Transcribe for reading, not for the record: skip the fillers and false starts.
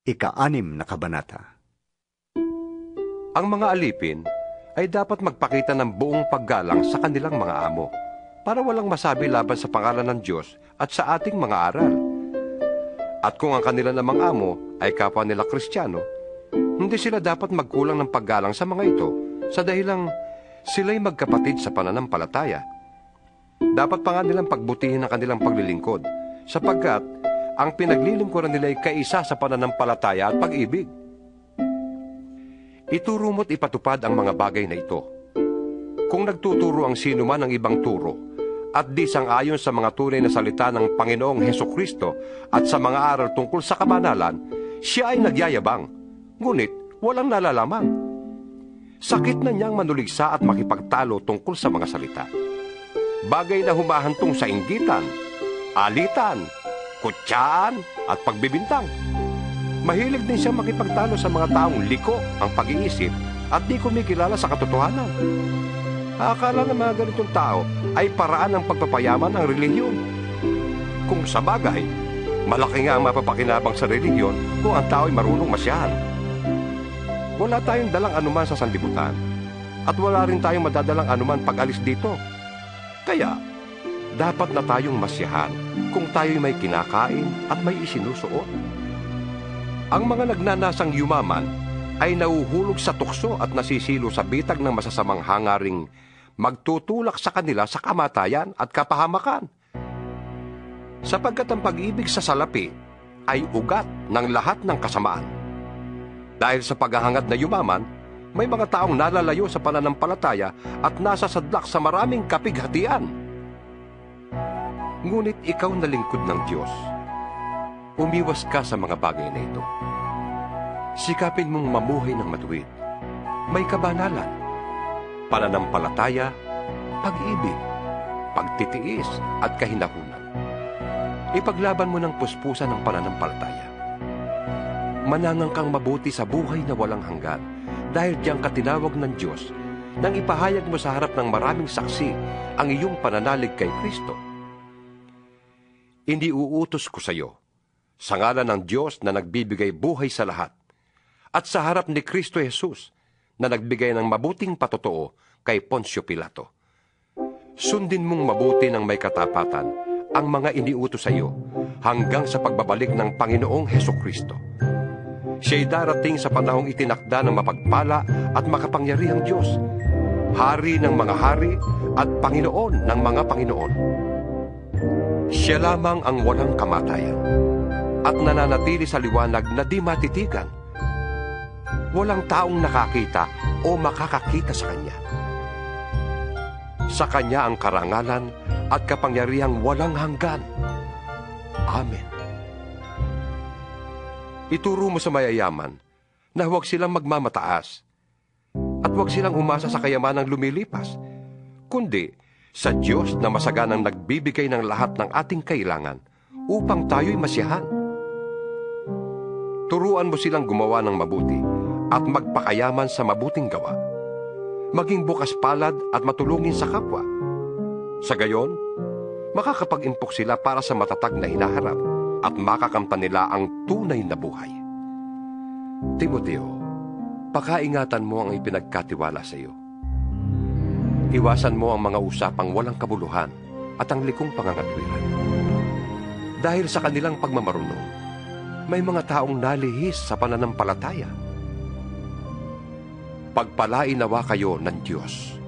Ika-6 na kabanata. Ang mga alipin ay dapat magpakita ng buong paggalang sa kanilang mga amo para walang masabi laban sa pangalan ng Diyos at sa ating mga aral. At kung ang kanila namang amo ay kapwa nila Kristiyano, hindi sila dapat magkulang ng paggalang sa mga ito sa dahilang sila'y magkapatid sa pananampalataya. Dapat pa nga nilang pagbutihin ang kanilang paglilingkod sapagkat ang pinaglilingkuran nila ay kaisa sa pananampalataya at pag-ibig. Ituro mo't ipatupad ang mga bagay na ito. Kung nagtuturo ang sino man ng ibang turo, at di sang-ayon sa mga tunay na salita ng Panginoong Hesukristo at sa mga aral tungkol sa kabanalan, siya ay nagyayabang, ngunit walang nalalaman. Sakit na niyang manuligsa at makipagtalo tungkol sa mga salita. Bagay na humahantong sa inggitan, alitan, kutsaan at pagbibintang. Mahilig din siyang makipagtalo sa mga taong liko ang pag-iisip at di kumikilala sa katotohanan. Akala ng mga ganitong tao ay paraan ng pagpapayaman ng relihiyon. Kung sa bagay, malaki nga ang mapapakinabang sa relihiyon kung ang tao ay marunong masiyahan. Wala tayong dalang anuman sa sanlibutan at wala rin tayong madadalang anuman pag-alis dito. Kaya, dapat na tayong masiyahan kung tayo'y may kinakain at may isinusuot. Ang mga nagnanasang yumaman ay nauhulog sa tukso at nasisilo sa bitag ng masasamang hangaring magtutulak sa kanila sa kamatayan at kapahamakan. Sapagkat ang pag-ibig sa salapi ay ugat ng lahat ng kasamaan. Dahil sa paghahangad na yumaman, may mga taong nalalayo sa pananampalataya at nasasadlak sa maraming kapighatian. Ngunit ikaw na lingkod ng Diyos, umiwas ka sa mga bagay na ito. Sikapin mong mamuhay ng matuwid, may kabanalan, pananampalataya, pag-ibig, pagtitiis at kahinahunan. Ipaglaban mo ng puspusan ng pananampalataya. Manangang kang mabuti sa buhay na walang hanggan dahil diyang katinawag ng Diyos nang ipahayag mo sa harap ng maraming saksi ang iyong pananalig kay Kristo. Hindi uutos ko sa iyo, sa ngalan ng Diyos na nagbibigay buhay sa lahat, at sa harap ni Kristo Jesus na nagbigay ng mabuting patotoo kay Poncio Pilato. Sundin mong mabuti ng may katapatan ang mga iniutos sa iyo hanggang sa pagbabalik ng Panginoong Hesukristo. Siya'y darating sa panahong itinakda ng mapagpala at makapangyarihang Diyos, Hari ng mga hari at Panginoon ng mga Panginoon. Siya lamang ang walang kamatayan at nananatili sa liwanag na di matitigan. Walang taong nakakita o makakakita sa Kanya. Sa Kanya ang karangalan at kapangyarihang walang hanggan. Amen. Ituro mo sa mayayaman na huwag silang magmamataas at huwag silang umasa sa kayamanang lumilipas, kundi sa Diyos na masaganang nagbibigay ng lahat ng ating kailangan upang tayo'y masiyahan. Turuan mo silang gumawa ng mabuti at magpakayaman sa mabuting gawa. Maging bukas palad at matulungin sa kapwa. Sa gayon, makakapag-impok sila para sa matatag na hinaharap at makakamtan nila ang tunay na buhay. Timoteo, pakaingatan mo ang ipinagkatiwala sa iyo. Iwasan mo ang mga usapang walang kabuluhan at ang likong pangangatwiran. Dahil sa kanilang pagmamarunong, may mga taong nalihis sa pananampalataya. Pagpalain nawa kayo ng Diyos.